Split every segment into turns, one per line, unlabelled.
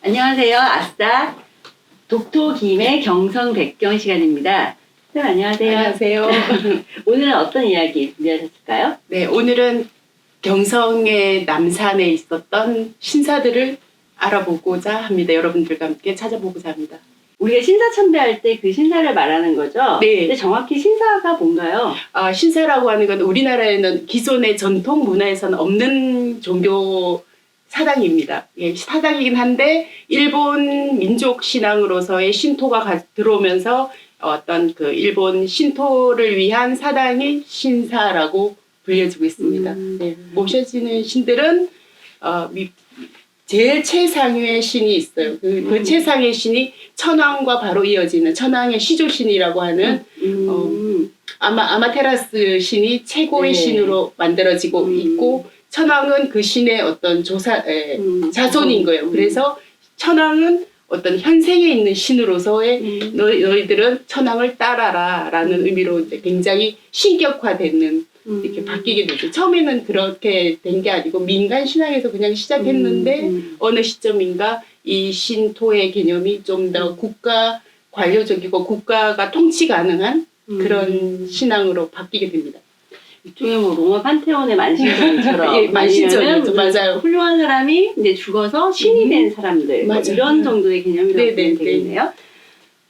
안녕하세요. 아싸 독토 김의 경성백경 시간입니다. 선생님 안녕하세요.
안녕하세요.
오늘은 어떤 이야기 준비하셨을까요?
네, 오늘은 경성의 남산에 있었던 신사들을 알아보고자 합니다. 여러분들과 함께 찾아보고자 합니다.
우리가 신사참배할 때 그 신사를 말하는 거죠?
네.
근데 정확히 신사가 뭔가요?
신사라고 하는 건 우리나라에는 기존의 전통 문화에서는 없는 종교 사당입니다. 예, 사당이긴 한데 일본 민족 신앙으로서의 신토가 들어오면서 어떤 그 일본 신토를 위한 사당이 신사라고 불려지고 있습니다. 네, 모셔지는 신들은 제일 최상위의 신이 있어요. 그 최상의 신이 천황과 바로 이어지는 천황의 시조신이라고 하는 아마테라스 신이 최고의
네.
신으로 만들어지고 있고, 천황은 그 신의 어떤 자손인 거예요. 그래서 천황은 어떤 현생에 있는 신으로서의 너희들은 천황을 따라라 라는 의미로 이제 굉장히 신격화되는 이렇게 바뀌게 되죠. 처음에는 그렇게 된 게 아니고 민간 신앙에서 그냥 시작했는데 어느 시점인가 이 신토의 개념이 좀 더 국가 관료적이고 국가가 통치 가능한 그런 신앙으로 바뀌게 됩니다.
일종의 뭐 로마 판테온의 만신전처럼
예, 만신전이죠. 맞아요.
훌륭한 사람이 이제 죽어서 신이 된 사람들 뭐
맞아요.
이런 정도의 개념이라고 보면 되겠네요.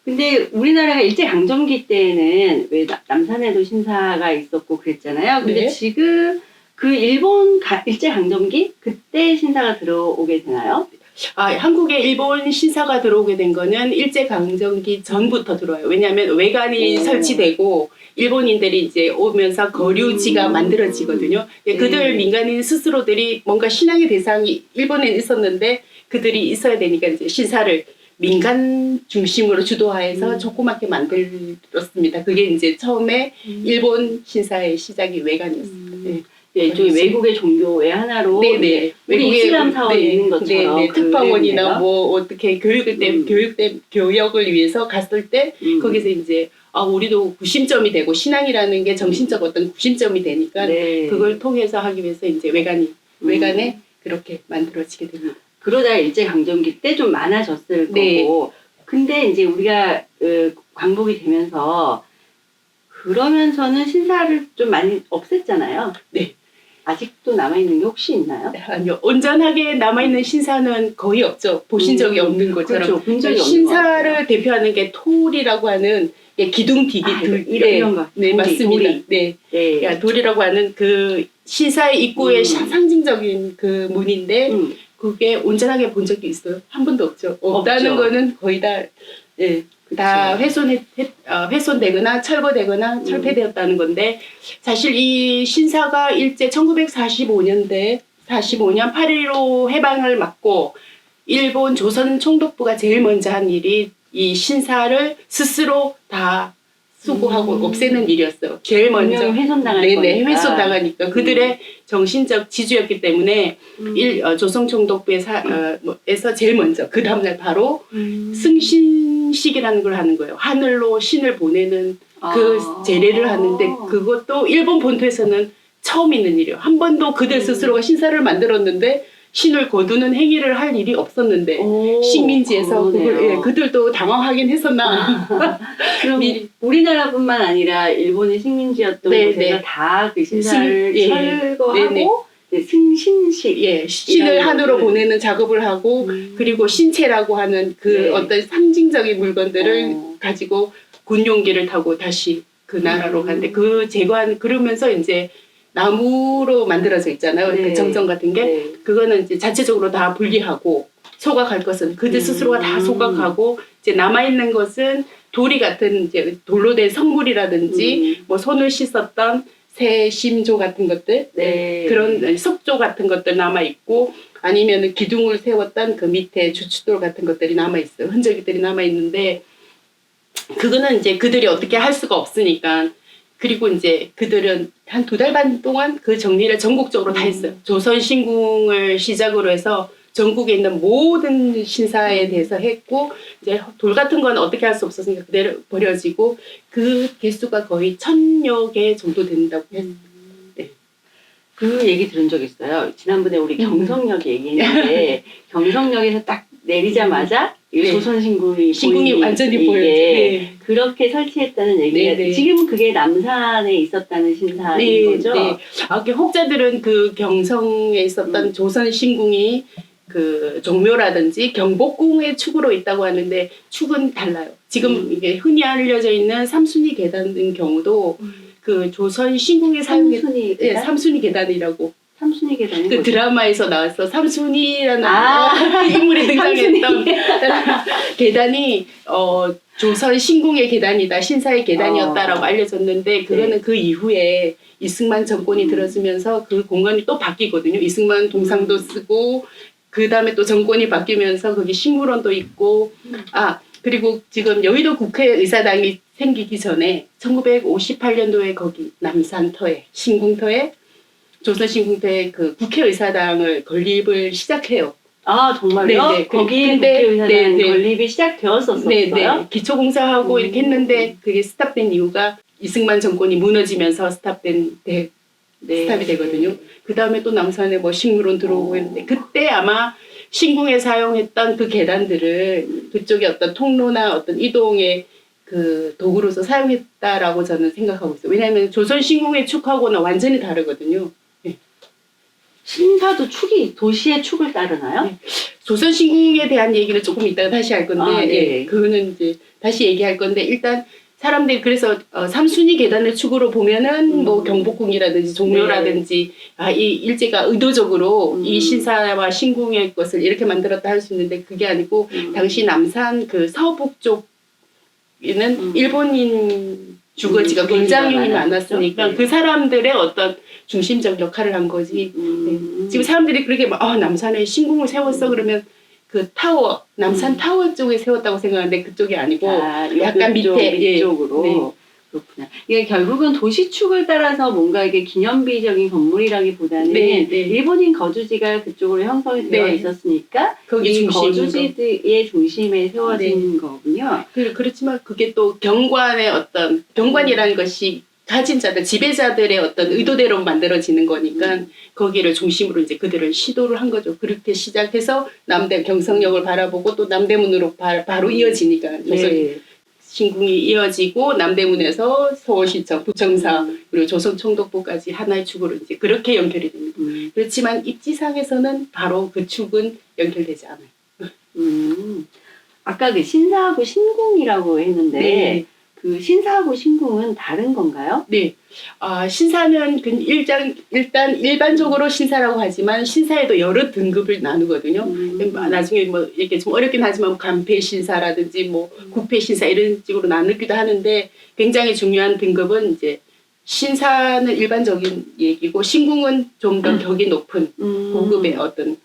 근데 우리나라가 일제강점기 때에는 왜 남산에도 신사가 있었고 그랬잖아요. 근데
네.
지금 그 일본 일제강점기 그때 신사가 들어오게 되나요?
한국에 일본 신사가 들어오게 된 거는 일제강점기 전부터 들어와요. 왜냐하면 외관이 설치되고 일본인들이 이제 오면서 거류지가 만들어지거든요. 그들 민간인 스스로들이 뭔가 신앙의 대상이 일본에 있었는데 그들이 있어야 되니까 이제 신사를 민간 중심으로 주도하여서 조그맣게 만들었습니다. 그게 이제 처음에 일본 신사의 시작이 외관이었습니다. 네.
네, 일종의 외국의 종교의 하나로
네네.
우리 이슬람 사원이 있는 것처럼
네네. 특파원이나 뭐 어떻게 교역을 위해서 갔을 때 거기서 이제 우리도 구심점이 되고 신앙이라는 게 정신적 어떤 구심점이 되니까 그걸 통해서 하기 위해서 이제 외관에 그렇게 만들어지게 됩니다.
그러다 일제강점기 때 좀 많아졌을 거고. 근데 이제 우리가 광복이 되면서 그러면서는 신사를 좀 많이 없앴잖아요.
네.
아직도 남아있는 게 혹시 있나요?
아니요. 온전하게 남아있는 신사는 거의 없죠. 보신 적이 없는 것처럼.
그렇죠. 본 적이
신사를 대표하는 게 토리라고 하는 기둥디기들.
이런 거.
네, 맞습니다. 네. 돌이라고 하는 그 신사의 입구의 상징적인 그 문인데 그게 온전하게 본 적이 있어요? 한 번도 없죠. 없다는 거는 거의 다 훼손되거나 철거되거나 철폐되었다는 건데, 사실 이 신사가 일제 1945년 8.15 해방을 맞고 일본 조선 총독부가 제일 먼저 한 일이 이 신사를 스스로 다 수거하고 없애는 일이었어요. 제일 먼저 훼손당하니까 그들의 정신적 지주였기 때문에 조선 총독부에서 제일 먼저 그 다음날 바로 승신식이라는 걸 하는 거예요. 하늘로 신을 보내는 그 제례를 하는데 그것도 일본 본토에서는 처음 있는 일이에요. 한 번도 그들 스스로가 신사를 만들었는데 신을 거두는 행위를 할 일이 없었는데 식민지에서 그들도 당황하긴 했었나.
그럼 우리나라뿐만 아니라 일본의 식민지였던 곳에서 다 그 신사를 철거하고 승신식
신을 하늘로 보내는 작업을 하고 그리고 신체라고 하는 어떤 상징적인 물건들을 가지고 군용기를 타고 다시 그 나라로 가는데 그러면서 이제 나무로 만들어져 있잖아요. 그 정정 같은 게 그거는 이제 자체적으로 다 분리하고 소각할 것은 그들 스스로가 다 소각하고 이제 남아 있는 것은 돌이 같은 이제 돌로 된 성물이라든지 뭐 손을 씻었던 새 심조 같은 것들 그런 석조 같은 것들 남아 있고 아니면 기둥을 세웠던 그 밑에 주춧돌 같은 것들이 남아 있어요. 흔적들이 남아 있는데 그거는 이제 그들이 어떻게 할 수가 없으니까. 그리고 이제 그들은 한 2달 반 동안 그 정리를 전국적으로 다 했어요. 조선 신궁을 시작으로 해서 전국에 있는 모든 신사에 대해서 했고 이제 돌 같은 건 어떻게 할 수 없었으니까 그대로 버려지고 그 개수가 거의 1000여 개 정도 된다고 했어요.
그 얘기 들은 적 있어요. 지난번에 우리 경성역 얘기했는데 경성역에서 딱 내리자마자 이
네.
조선 신궁이
완전히 보여요. 네.
그렇게 설치했다는 얘기가
네, 네.
지금은 그게 남산에 있었다는 신사인
네,
거죠?
네. 혹자들은 그 경성에 있었던 조선 신궁이 그 종묘라든지 경복궁의 축으로 있다고 하는데 축은 달라요. 지금 이게 흔히 알려져 있는 삼순위 계단인 경우도 그 조선 신궁에 사용했던
삼순위 계단?
삼순위 계단이라고.
삼순위 계단이
그
뭐죠?
드라마에서 나왔어. 삼순위라는
아.
인물이 등장했던 계단이 조선 신궁의 계단이다, 신사의 계단이었다라고 알려졌는데 그거는
네.
그 이후에 이승만 정권이 들어서면서 그 공간이 또 바뀌거든요. 이승만 동상도 쓰고 그 다음에 또 정권이 바뀌면서 거기 식물원도 있고 그리고 지금 여의도 국회의사당이 생기기 전에 1958년도에 거기 남산터에 신궁터에 조선 신궁터에 그 국회의사당을 건립을 시작해요.
아 정말요?
네네.
거기에
근데
국회의사당
네네.
건립이 시작되었었어요?
네. 기초공사하고 이렇게 했는데 그게 스탑된 이유가 이승만 정권이 무너지면서 스탑이 되거든요. 그 다음에 또 남산에 뭐 식물원 들어오고 했는데 그때 아마 신궁에 사용했던 그 계단들을 그쪽에 어떤 통로나 어떤 이동의 그 도구로서 사용했다라고 저는 생각하고 있어요. 왜냐하면 조선 신궁의 축하고는 완전히 다르거든요.
신사도 도시의 축을 따르나요?
네. 조선 신궁에 대한 얘기는 조금 이따가 다시 할 건데,
네.
그거는 이제 다시 얘기할 건데, 일단 사람들이 그래서 삼순위 계단을 축으로 보면은 뭐 경복궁이라든지 종묘라든지 이 일제가 의도적으로 이 신사와 신궁의 것을 이렇게 만들었다 할 수 있는데 그게 아니고 당시 남산 그 서북 쪽에는 일본인 주거지가 굉장히 많았으니까 그 사람들의 어떤 중심적 역할을 한 거지. 지금 사람들이 그렇게 남산에 신궁을 세웠어 그러면 그 타워 남산 타워 쪽에 세웠다고 생각하는데 그쪽이 아니고 약간
밑쪽으로.
네.
그렇구나. 이게 결국은 도시축을 따라서 뭔가 이게 기념비적인 건물이라기보다는 일본인 거주지가 그쪽으로 형성이 되어 있었으니까
거기
이 거주지의 중심에 세워진 거군요.
그렇지만 그게 또 경관이라는 것이 가진 자들, 지배자들의 어떤 의도대로 만들어지는 거니까 거기를 중심으로 이제 그들은 시도를 한 거죠. 그렇게 시작해서 경성역을 바라보고 또 남대문으로 바로 이어지니까 조선 신궁이 이어지고 남대문에서 서울시청, 부청사 그리고 조선총독부까지 하나의 축으로 이제 그렇게 연결이 됩니다. 그렇지만 입지상에서는 바로 그 축은 연결되지 않아요.
아까 그 신사하고 신궁이라고 했는데 그 신사하고 신궁은 다른 건가요?
네. 신사는 일단 일반적으로 신사라고 하지만 신사에도 여러 등급을 나누거든요. 나중에 뭐 이렇게 좀 어렵긴 하지만 간패 신사라든지 뭐 국패 신사 이런 식으로 나누기도 하는데 굉장히 중요한 등급은 이제 신사는 일반적인 얘기고 신궁은 좀 더 격이 높은 고급의 어떤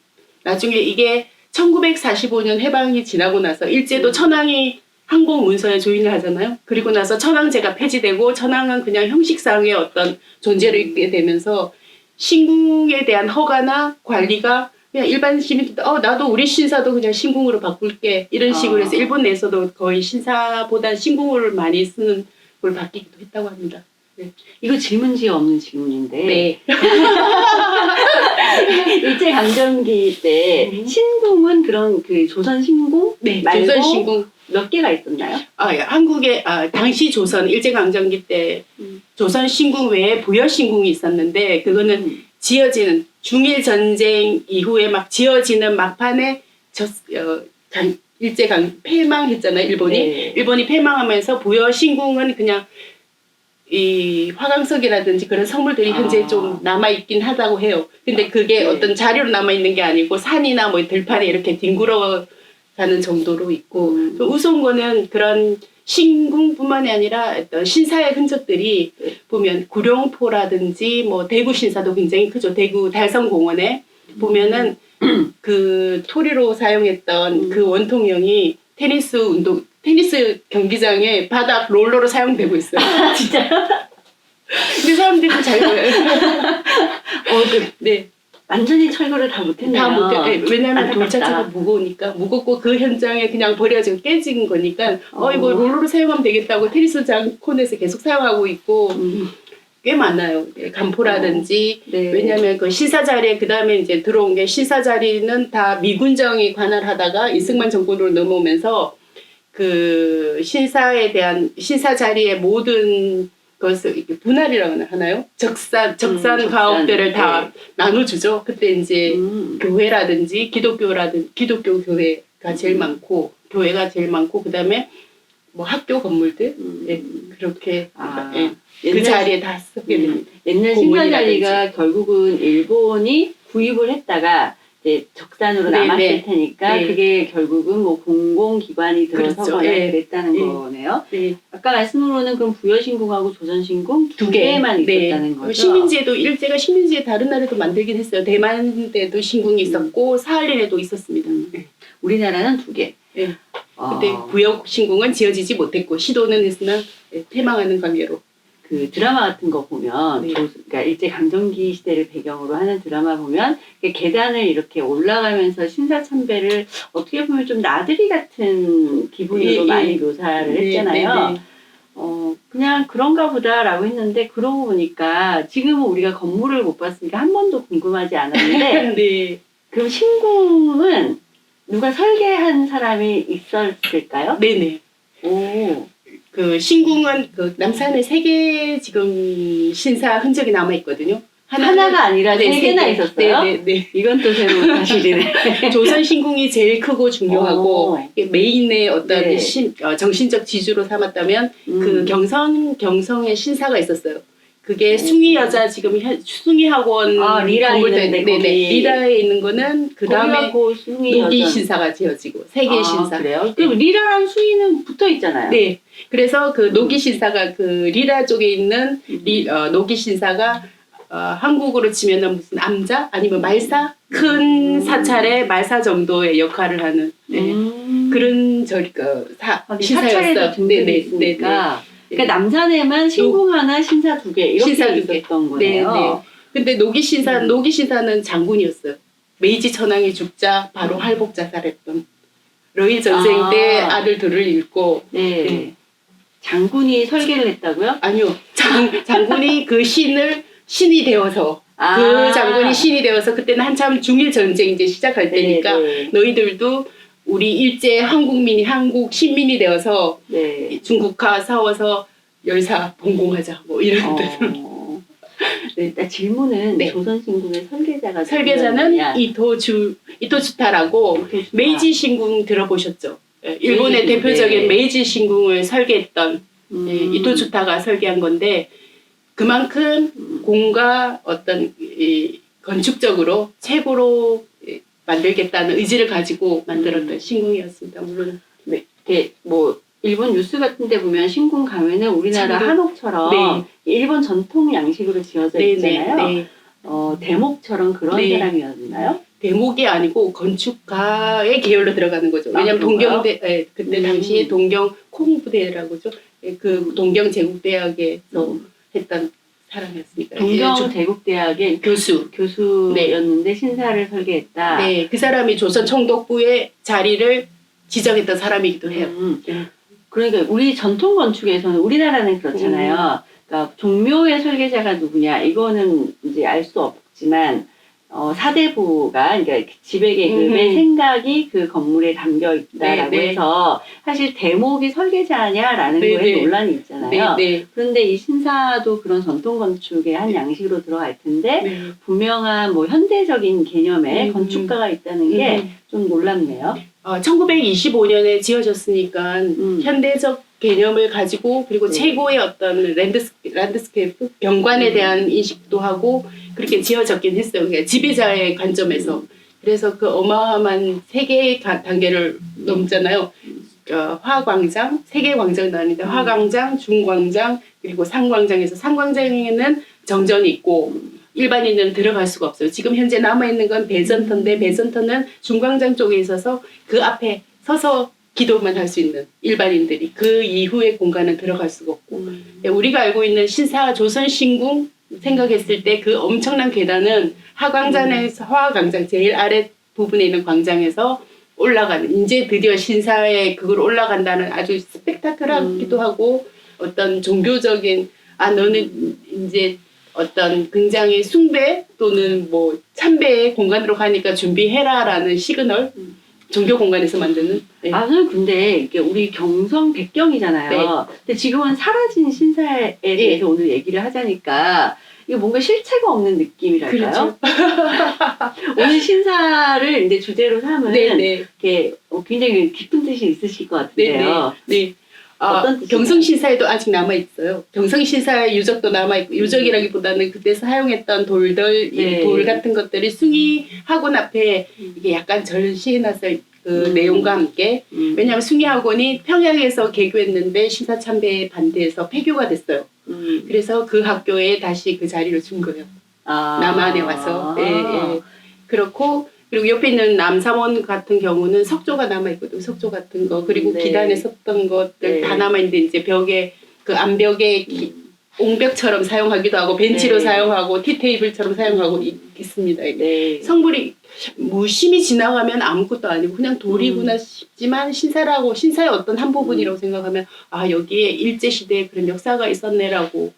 나중에 이게 1945년 해방이 지나고 나서 일제도 천황이 항복 문서에 조인을 하잖아요. 그리고 나서 천황제가 폐지되고 천황은 그냥 형식상의 어떤 존재로 있게 되면서 신궁에 대한 허가나 관리가 그냥 일반 시민들 나도 우리 신사도 그냥 신궁으로 바꿀게 이런 식으로 해서 일본 내에서도 거의 신사보다 신궁을 많이 쓰는 걸 바뀌기도 했다고 합니다. 네.
이거 질문지에 없는 질문인데
네.
일제강점기 때 신궁은 그런 그 조선 신궁 말고
조선 신궁
몇 개가 있었나요?
한국에 당시 조선 일제강점기 때 조선 신궁 외에 부여 신궁이 있었는데 그거는 지어지는 중일 전쟁 이후에 막 지어지는 막판에 패망했잖아요. 일본이 패망하면서 부여 신궁은 그냥 이 화강석이라든지 그런 성물들이 현재 좀 남아있긴 하다고 해요. 근데 그게 어떤 자료로 남아있는 게 아니고 산이나 뭐 들판에 이렇게 뒹굴어 가는 정도로 있고 우선권은 그런 신궁뿐만이 아니라 어떤 신사의 흔적들이 보면 구룡포라든지 뭐 대구 신사도 굉장히 크죠. 대구 달성공원에 보면은 그 토리로 사용했던 그 원통형이 테니스 경기장에 바닥 롤러로 사용되고 있어요.
진짜요?
근데 사람들이 잘 보여요.
네. 완전히 철거를 다 못했네요.
왜냐하면 돌 자체가 무거우니까 무겁고 그 현장에 그냥 버려지고 깨진 거니까 이거 롤러로 사용하면 되겠다고 테니스장 코넷에 계속 사용하고 있고 꽤 많아요. 간포라든지
네.
왜냐하면 그 신사 자리에 그 다음에 이제 들어온 게 신사 자리는 다 미군정이 관할하다가 이승만 정권으로 넘어오면서 그 신사에 대한 신사 자리의 모든 것을 이렇게 분할이라고 하나요? 적산 가옥들을 다 나눠주죠. 그때 이제 교회라든지 기독교 교회가 제일 많고 교회가 제일 많고 그 다음에 뭐 학교 건물들 예, 그렇게 그 자리에 다 쓰게 됩니다.
옛날 신사 자리가 결국은 일본이 구입을 했다가 이제 적산으로 남았을 테니까 그게 결국은 뭐 공공기관이 들어서거나 그랬다는 거네요. 아까 말씀으로는 그럼 부여신궁하고 조선신궁 두 개만 있었다는 거죠?
식민지에도 일제가 식민지에 다른 나라도 만들긴 했어요. 대만에도 신궁이 있었고 사할린에도 있었습니다.
우리나라는 두 개.
그때 부여신궁은 지어지지 못했고 시도는 했으나 퇴망하는 관계로.
그 드라마 같은 거 보면 그러니까 일제 강점기 시대를 배경으로 하는 드라마 보면 계단을 이렇게 올라가면서 신사참배를 어떻게 보면 좀 나들이 같은 기분으로 많이 묘사를 했잖아요. 그냥 그런가 보다라고 했는데 그러고 보니까 지금은 우리가 건물을 못 봤으니까 한 번도 궁금하지 않았는데 그럼 신궁은 누가 설계한 사람이 있었을까요?
네네. 그 신궁은 그 남산에 3개 지금 신사 흔적이 남아 있거든요.
하나가 아니라 3개나 있었어요?
네.
이건 또 새로운 사실이네.
조선 신궁이 제일 크고 중요하고 메인의 어떤 정신적 지주로 삼았다면 그 경성에 신사가 있었어요. 그게 숭이 여자 지금 숭이 학원
리라에
리라에 있는 거는 그 다음에 노기 신사가 지어지고 3개의 신사.
그래요? 그럼 리라랑 숭이는 붙어 있잖아요.
네. 그래서 그 노기 신사가 그 리라 쪽에 있는 노기 신사가 한국으로 치면은 무슨 암자 아니면 말사 큰 사찰의 말사 정도의 역할을 하는 그런
신사였어요. 네. 그러니까 남산에만 신궁 하나, 신사 2개 이렇게 있었던 거네요.
근데 노기 신사는 장군이었어요. 메이지 천황이 죽자 바로 할복 자살했던 러일 전쟁 때 아들 둘을 잃고.
장군이 설계를 했다고요?
아니요. 장군이 그 신이 되어서 그 장군이 신이 되어서 그때는 한참 중일 전쟁 이제 시작할 때니까 너희들도 우리 일제 한국민이 한국 신민이 되어서 중국과 싸워서 열사 봉공하자 뭐 이런 뜻으로.
일단 질문은 조선신궁의
설계자는 이토주타라고 메이지 신궁 들어보셨죠? 일본의 대표적인 메이지 신궁을 설계했던 이토주타가 설계한 건데 그만큼 공과 어떤 건축적으로 최고로 만들겠다는 의지를 가지고 만들었던 신궁이었습니다. 물론
이렇게 뭐 일본 뉴스 같은 데 보면 신궁 가면은 우리나라 한옥처럼 일본 전통 양식으로 지어져 있잖아요. 대목처럼 그런 사람이었나요?
대목이 아니고 건축가의 계열로 들어가는 거죠. 왜냐하면 동경대 그때 당시에 동경 콩부대라고죠. 그 동경 제국대학에서 했던 사람이었으니까.
동경 제국대학의 교수였는데 신사를 설계했다.
네, 그 사람이 조선 총독부의 자리를 지정했던 사람이기도 해요.
그러니까 우리 전통 건축에서는 우리나라는 그렇잖아요. 그러니까 종묘의 설계자가 누구냐 이거는 이제 알 수 없지만 사대부가 그러니까 지배계급의 생각이 그 건물에 담겨 있다라고 해서 사실 대목이 설계자냐라는 거에 논란이 있잖아요. 그런데 이 신사도 그런 전통 건축의 한 양식으로 들어갈 텐데 분명한 뭐 현대적인 개념의 건축가가 있다는 게 좀 놀랍네요.
1925년에 지어졌으니까 현대적 개념을 가지고 그리고 최고의 어떤 랜드스케이프 경관에 대한 인식도 하고 그렇게 지어졌긴 했어요. 그러니까 지배자의 관점에서. 그래서 그 어마어마한 3개의 단계를 넘잖아요. 화광장, 3개 광장은 아닌데 화광장, 중광장, 그리고 상광장에서 상광장에는 정전이 있고 일반인은 들어갈 수가 없어요. 지금 현재 남아있는 건 배전터인데 배전터는 중광장 쪽에 있어서 그 앞에 서서 기도만 할 수 있는 일반인들이 그 이후의 공간은 들어갈 수가 없고 우리가 알고 있는 신사 조선 신궁 생각했을 때 그 엄청난 계단은 하광장에서 화광장 제일 아래 부분에 있는 광장에서 올라가는 이제 드디어 신사에 그걸 올라간다는 아주 스펙타클하기도 하고 어떤 종교적인 너는 이제 어떤 굉장히 숭배 또는 뭐 참배의 공간으로 가니까 준비해라라는 시그널, 종교 공간에서 만드는. 네.
저는 근데 이게 우리 경성 백경이잖아요.
네.
근데 지금은 사라진 신사에 대해서 오늘 얘기를 하자니까 이게 뭔가 실체가 없는 느낌이랄까요?
그렇죠.
오늘 신사를 이제 주제로 삼은
네네.
이렇게 굉장히 깊은 뜻이 있으실 것 같은데요.
네.
어떤 뜻인가요?
경성신사에도 아직 남아있어요. 경성신사의 유적도 남아있고, 유적이라기보다는 그때 사용했던 돌들,
네.
돌 같은 것들이 숭의학원 앞에 이게 약간 전시해놨어요. 그 내용과 함께. 왜냐하면 숭의학원이 평양에서 개교했는데 신사참배에 반대해서 폐교가 됐어요. 그래서 그 학교에 다시 그 자리를 준 거예요. 남한에 와서. 예, 예. 그렇고, 그리고 옆에 있는 남삼원 같은 경우는 석조가 남아있거든요. 석조 같은 거. 그리고
네.
기단에 섰던 것들
네.
다 남아있는데, 이제 벽에, 그 암벽에 옹벽처럼 사용하기도 하고, 벤치로
네.
사용하고, 티테이블처럼 사용하고 있습니다.
네.
성물이 무심히 지나가면 아무것도 아니고, 그냥 돌이구나 싶지만, 신사의 어떤 한 부분이라고 생각하면, 여기에 일제시대에 그런 역사가 있었네라고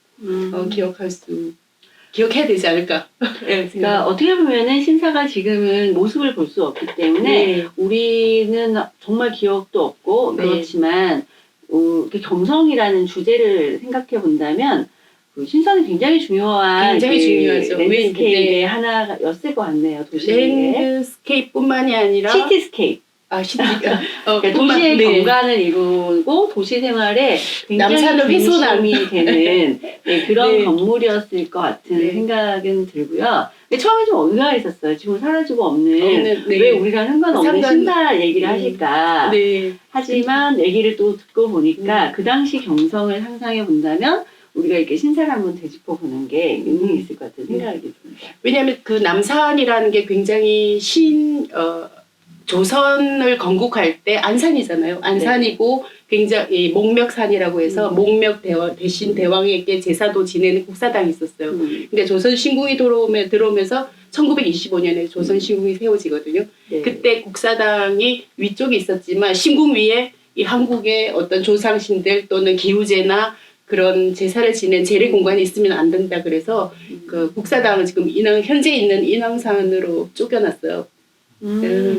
기억해야 되지 않을까. 네,
그러니까 어떻게 보면은 신사가 지금은 모습을 볼 수 없기 때문에
네.
우리는 정말 기억도 없고
네.
그렇지만 이렇게 경성이라는 주제를 생각해 본다면 그 신사는 굉장히 중요한
굉장히 중요하죠.
랜드스케이프의
네.
하나였을 것 같네요. 도시의
랜드스케이프뿐만이 아니라
시티스케이프.
시티가
그러니까 도시의 경관을 이루고 도시 생활에 굉장히
남산을 훼손한
중심이 되는 그런
네.
건물이었을 것 같은
네.
생각은 들고요. 근데 처음에 좀 의아했었어요. 지금 사라지고 없는
네.
왜 우리가 상관없는 신사 얘기를 하실까.
네.
하지만 얘기를 또 듣고 보니까 그 당시 경성을 상상해 본다면 우리가 이렇게 신사를 한번 되짚어 보는 게 의미 있을 것 같은 생각이 듭니다.
왜냐하면 그 남산이라는 게 굉장히 조선을 건국할 때 안산이잖아요. 안산이고 굉장히 목멱산이라고 해서 목멱 대신 대왕에게 제사도 지내는 국사당이 있었어요. 근데 조선 신궁이 들어오면서 1925년에 조선 신궁이 세워지거든요.
네.
그때 국사당이 위쪽에 있었지만 신궁 위에 이 한국의 어떤 조상신들 또는 기우제나 그런 제사를 지낸 재래 공간이 있으면 안 된다 그래서 그 국사당은 지금 현재 있는 인왕산으로 쫓겨났어요.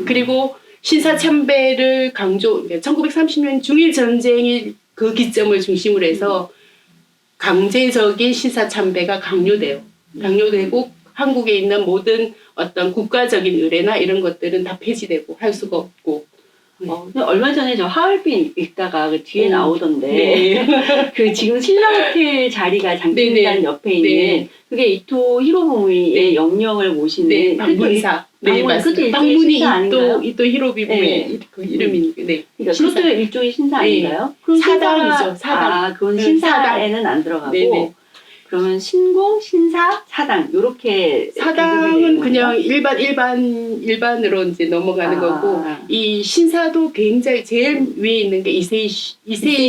그리고 신사참배를 1930년 중일전쟁이 그 기점을 중심으로 해서 강제적인 신사참배가 강요되고 한국에 있는 모든 어떤 국가적인 의례나 이런 것들은 다 폐지되고 할 수가 없고.
근데 얼마 전에 저 하얼빈 읽다가 그 뒤에 나오던데
네.
그 지금 신라호텔 자리가 장충단 옆에 있는 그게 이토 히로부미의 영령을 모시는
방문사.
그것도
방문이
신사 아닌가요?
이토 히로부미의 그 이름이. 네.
그러니까 그것도 일종의 신사 아닌가요? 그럼
사당이죠. 사당.
그건 신사에는 안 들어가고.
네네.
그러면 신궁, 신사, 사당 요렇게
사당은 그냥 일반으로 이제 넘어가는 거고 이 신사도 굉장히 제일 위에 있는 게 이세희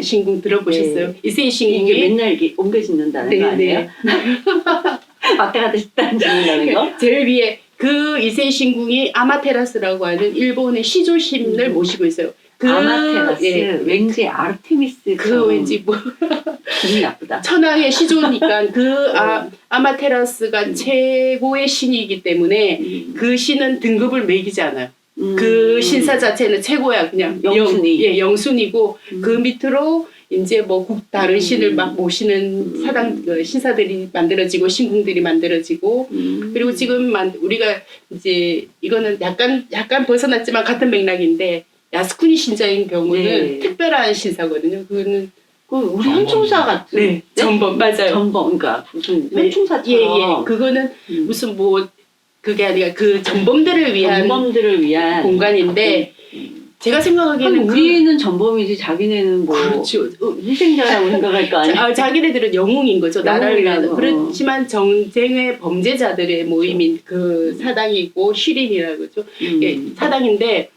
신궁 들어보셨어요?
네.
이세희 신궁이
이게 맨날 이렇게 옮겨 짓는다는 거 아니에요? 왔다 갔다 짓는다는 거?
제일 위에 그 이세희 신궁이 아마테라스라고 하는 일본의 시조신을 모시고 있어요.
아마테라스 왠지 아르테미스
왠지
기분이 나쁘다.
천황의 시조니까 아마테라스가 최고의 신이기 때문에 그 신은 등급을 매기지 않아요. 그 신사 자체는 최고야. 그냥
영순이.
영순이고 그 밑으로 이제 다른 신을 막 모시는 신사들이 만들어지고 신궁들이 만들어지고 그리고 지금 우리가 이제 이거는 약간 벗어났지만 같은 맥락인데 야스쿠니 신자인 경우는 특별한 신사거든요. 그거는
우리 현충사 같은.
전범 맞아요.
전범 그러니까 무슨 현충사처럼.
그거는 무슨 그게 아니라 그 전범들을 위한 공간인데 제가 생각하기에는
우리는 전범이지 자기네는
그렇죠.
희생자라고 생각할 거 아니에요?
자기네들은 영웅인 거죠. 나라를 위한. 그렇지만 전쟁의 범죄자들의 모임인 그 사당이고 시린이라고 그러죠. 사당인데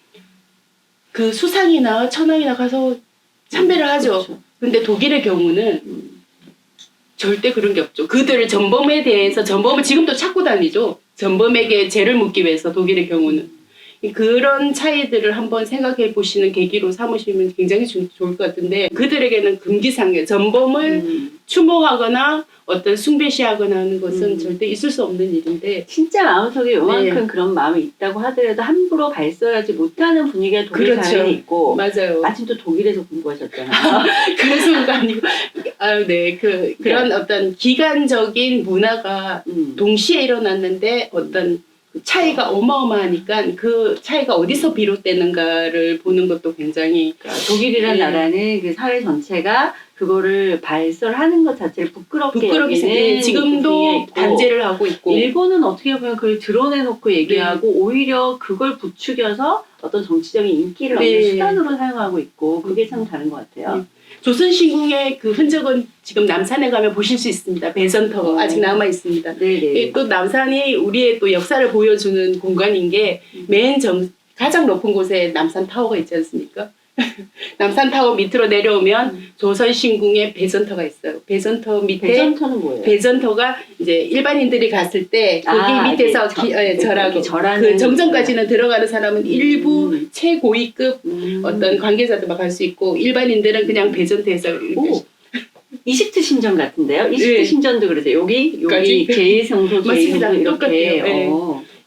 그 수상이나 천황이나 가서 참배를 하죠.
그렇죠.
근데 독일의 경우는 절대 그런 게 없죠. 그들 전범에 대해서 전범을 지금도 찾고 다니죠. 전범에게 죄를 묻기 위해서 독일의 경우는. 그런 차이들을 한번 생각해 보시는 계기로 삼으시면 굉장히 좋을 것 같은데 그들에게는 금기상계 전범을 추모하거나 어떤 숭배시하거나 하는 것은 절대 있을 수 없는 일인데
진짜 마음속에 요만큼 그런 마음이 있다고 하더라도 함부로 발설하지 못하는 분위기가 독일
그렇죠.
사회에 있고
맞아요.
마침 또 독일에서 공부하셨잖아요.
그래서 그가 아니고 네, 그런 어떤 기간적인 문화가 동시에 일어났는데 어떤 차이가 어마어마하니까 그 차이가 어디서 비롯되는가를 보는 것도 굉장히
그러니까 독일이라는 나라는 그 사회 전체가 그거를 발설하는 것 자체를 부끄럽게 여기는
지금도 단죄를 하고 있고
일본은 어떻게 보면 그걸 드러내놓고 얘기하고 오히려 그걸 부추겨서 어떤 정치적인 인기를 얻는 수단으로 사용하고 있고 그게 참 다른 것 같아요.
조선시궁의 그 흔적은 지금 남산에 가면 보실 수 있습니다. 배전터 아직 남아 있습니다. 또 남산이 우리의 또 역사를 보여주는 공간인 게 가장 높은 곳에 남산 타워가 있지 않습니까? 남산 타워 밑으로 내려오면 조선신궁의 배전터가 있어요. 배전터 밑에
배전터는 뭐예요?
배전터가 이제 일반인들이 갔을 때 거기 밑에서 절하고 그 정전까지는 들어가는 사람은 일부 최고위급 어떤 관계자들만 갈 수 있고 일반인들은 그냥 배전터에서
이집트 신전 같은데요? 이집트 신전도 그러세요. 여기 제2성소, 제2성소 이렇게.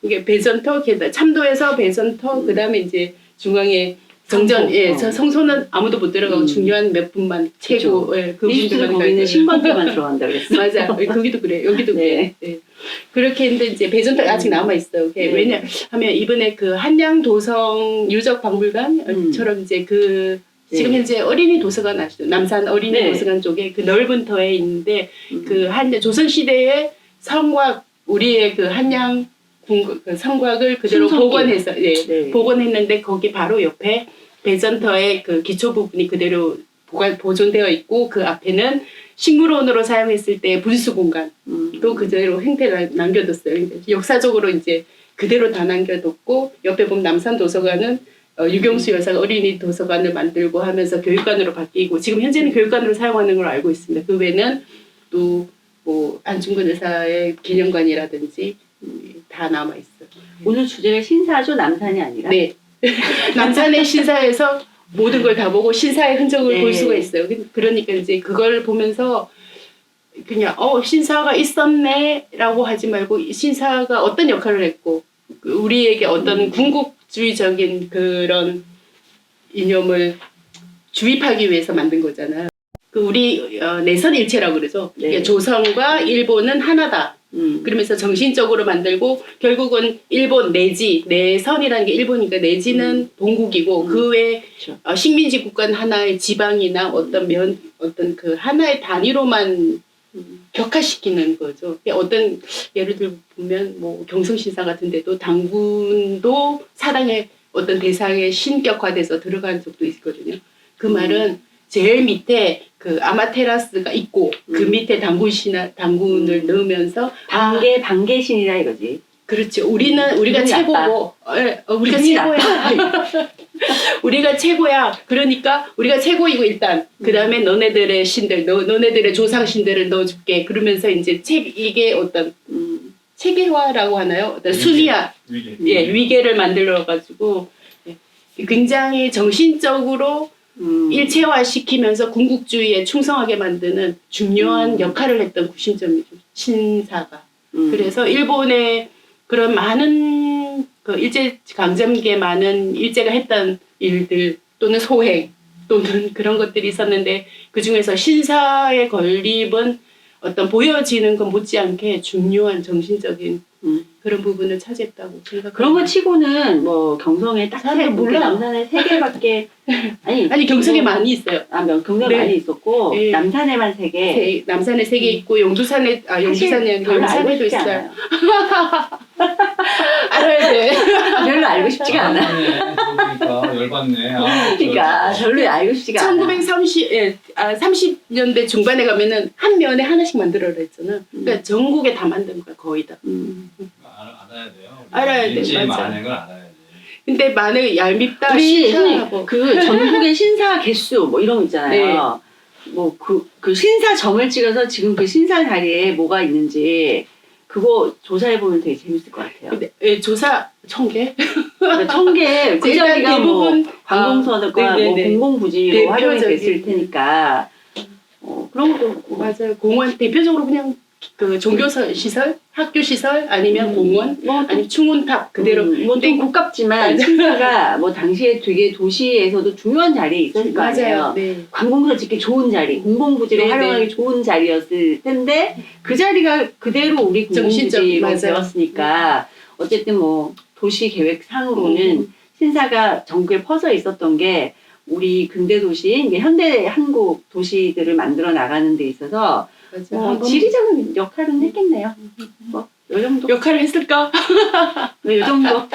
이게 배전터, 참도에서 배전터, 그다음에 이제 중앙에 정전, 성소는 아무도 못 들어가고 중요한 몇 분만 최고,
그분들만 거기는 신관들만 들어간다 그랬어.
맞아. 거기도 그래. 여기도 그래. 그렇게 했는데 이제 배전터 아직 남아 있어요. 왜냐하면 이번에 그 한양 도성 유적 박물관처럼 이제 지금 현재 어린이 도서관 아시죠? 남산 어린이 도서관 쪽에 그 넓은 터에 있는데 그 조선 시대의 성곽 우리의 그 한양 그 성곽을 그대로 복원해서 복원했는데 거기 바로 옆에 배전터의 그 기초 부분이 그대로 보존되어 있고 그 앞에는 식물원으로 사용했을 때 분수 공간 또 그대로 형태를 남겨뒀어요. 역사적으로 이제 그대로 다 남겨뒀고 옆에 보면 남산 도서관은 유경수 여사가 어린이 도서관을 만들고 하면서 교육관으로 바뀌고 지금 현재는 교육관으로 사용하는 걸 알고 있습니다. 그 외에는 또 뭐 안중근 의사의 기념관이라든지 다 남아 있어요.
오늘 주제가 신사죠, 남산이 아니라.
네. 남산의 신사에서 모든 걸 다 보고 신사의 흔적을 볼 수가 있어요. 그러니까 이제 그걸 보면서 그냥 신사가 있었네라고 하지 말고 신사가 어떤 역할을 했고 우리에게 어떤 군국주의적인 그런 이념을 주입하기 위해서 만든 거잖아요. 우리 내선일체라고 그러죠. 조선과 일본은 하나다. 그러면서 정신적으로 만들고 결국은 일본 내선이라는 게 일본이니까 내지는 본국이고 그 외에 식민지 국가는 하나의 지방이나 어떤 그 하나의 단위로만 격화시키는 거죠. 어떤 예를 들면 뭐 경성신사 같은 데도 당군도 사당의 어떤 대상에 신격화돼서 들어간 적도 있거든요. 그 말은 제일 밑에 그 아마테라스가 있고 그 밑에 당군을 넣으면서
반개신이라 이거지.
그렇죠. 우리가 최고고, 우리가 최고야. 우리가 최고야. 그러니까 우리가 최고이고 일단 그 다음에 너네들의 신들, 너네들의 조상 신들을 넣어줄게. 그러면서 이제 이게 어떤 체계화라고 하나요? 어떤 순위화, 위계를 만들어가지고 굉장히 정신적으로 일체화시키면서 군국주의에 충성하게 만드는 중요한 역할을 했던 구심점이죠. 신사가. 그래서 일본의 그런 많은 그 일제강점기에 많은 일제가 했던 일들 또는 소행 또는 그런 것들이 있었는데 그중에서 신사의 건립은 어떤 보여지는 것 못지않게 중요한 정신적인 그런 부분을 차지했다고 생각합니다.
그런 거 치고는 뭐 경성에 딱 남산에 3개밖에
아니 경성에 많이 있어요.
경성에 많이 있었고 남산에만 3개.
남산에 3개 있고 용두산에 용산에도 있어요. 알아야 돼.
별로 알고 싶지가 않아.
그러니까 열받네.
그러니까 별로 알고 싶지가 않아.
30년대 중반에 가면은 한 면에 하나씩 만들어라 했잖아. 그러니까 전국에 다 만든 거야 거의 다.
알아야 돼요.
알아야 돼.
일제히 많은 걸 알아야 돼.
근데 많은 얄밉다.
우리 그 전국의 신사 개수 뭐 이런 거 있잖아요. 뭐 그 신사점을 찍어서 지금 그 신사 자리에 뭐가 있는지 그거 조사해보면 되게 재밌을 것 같아요.
근데 조사 1000개?
1000개. 그 자리가
대부분
관공서과 뭐 공공부지로 활용이 됐을 테니까 그런 것도
맞아요. 공원 대표적으로 그냥 그 종교 시설, 학교 시설 아니면 공원
뭐
아니면 충운탑 그대로.
뭐좀 고깝지만
맞아.
신사가 뭐 당시에 되게 도시에서도 중요한 자리에 있었을 거 아니에요.
맞아요. 네.
관공서 짓기 좋은 자리, 공공부지로
네,
활용하기
네.
좋은 자리였을 텐데 그 자리가 그대로 우리
정신적,
공공부지로
맞아요.
되었으니까 어쨌든 뭐 도시 계획상으로는 신사가 전국에 퍼져 있었던 게 우리 근대 도시, 이게 현대 한국 도시들을 만들어 나가는 데 있어서
맞아요.
지리적인 역할은 했겠네요. 뭐, 요 정도?
역할을 했을까?
네, 요 정도.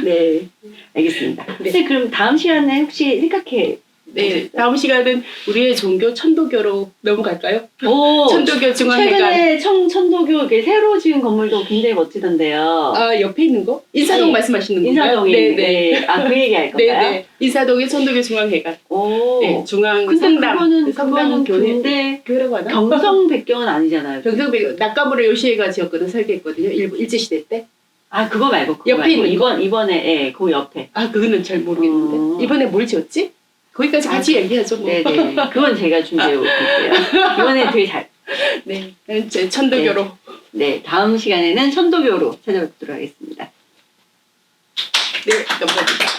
네, 알겠습니다.
네.
선생님, 그럼 다음 시간에 혹시 생각해?
네, 다음 시간은 우리의 종교 천도교로 넘어갈까요?
오,
천도교 중앙회관.
최근에 천도교 이렇게 새로 지은 건물도 굉장히 멋지던데요.
아, 옆에 있는 거? 인사동
네.
말씀하시는 건가요?
인사동에
네,
있는,
네.
네. 아, 그 얘기 할
네,
건가요?
네. 인사동의 천도교 중앙회관.
오.
네, 중앙
근데
성당.
그거는 근데
교회라고 하나?
경성 백경은 아니잖아요.
병성배 낙가무라 요시에가 지었거든, 설계했거든요. 일제시대 때.
아, 그거 말고 그거
옆에
말고.
있는
이번에 예, 그 옆에.
아, 그거는 잘 모르겠는데. 이번에 뭘 지었지? 거기까지 같이 얘기하죠, 뭐.
네네. 그건 제가 준비해 올게요. 이번에 되게 잘.
네, 제 천도교로.
네, 다음 시간에는 천도교로 찾아뵙도록 하겠습니다.
네, 감사합니다.